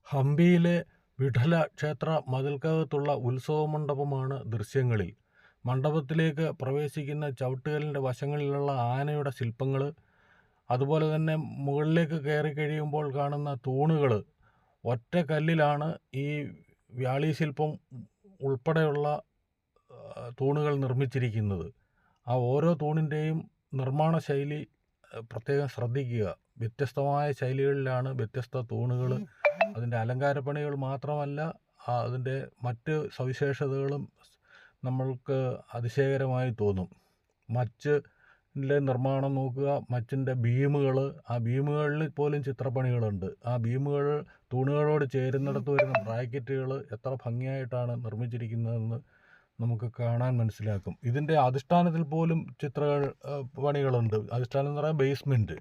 ഹംപിയിലെ വിഠല ക്ഷേത്ര മതിൽക്കകത്തുള്ള ഉത്സവമണ്ഡപമാണ് ദൃശ്യങ്ങളിൽ. മണ്ഡപത്തിലേക്ക് പ്രവേശിക്കുന്ന ചവിട്ടുകല്ലിൻ്റെ വശങ്ങളിലുള്ള ആനയുടെ ശില്പങ്ങൾ, അതുപോലെ തന്നെ മുകളിലേക്ക് കയറിക്കഴിയുമ്പോൾ കാണുന്ന തൂണുകൾ, ഒറ്റ കല്ലിലാണ് ഈ വ്യാളി ശില്പം ഉൾപ്പെടെയുള്ള തൂണുകൾ നിർമ്മിച്ചിരിക്കുന്നത്. ആ ഓരോ തൂണിൻ്റെയും നിർമ്മാണ ശൈലി പ്രത്യേകം ശ്രദ്ധിക്കുക. വ്യത്യസ്തമായ ശൈലികളിലാണ് വ്യത്യസ്ത തൂണുകൾ. അതിൻ്റെ അലങ്കാരപ്പണികൾ മാത്രമല്ല, അതിൻ്റെ മറ്റ് സവിശേഷതകളും നമ്മൾക്ക് അതിശയകരമായി തോന്നും. മച്ചിൻ്റെ നിർമ്മാണം നോക്കുക. മച്ചിൻ്റെ ബീമുകൾ, ആ ബീമുകളിൽ പോലും ചിത്രപ്പണികളുണ്ട്. ആ ബീമുകൾ തൂണുകളോട് ചേരുന്നിടത്ത് വരുന്ന ബ്രാക്കറ്റുകൾ എത്ര ഭംഗിയായിട്ടാണ് നിർമ്മിച്ചിരിക്കുന്നതെന്ന് നമുക്ക് കാണാൻ മനസ്സിലാക്കും. ഇതിൻ്റെ അധിഷ്ഠാനത്തിൽ പോലും പണികളുണ്ട്. അധിഷ്ഠാനം എന്ന് പറയാൻ ബേസ്മെൻറ്റ്.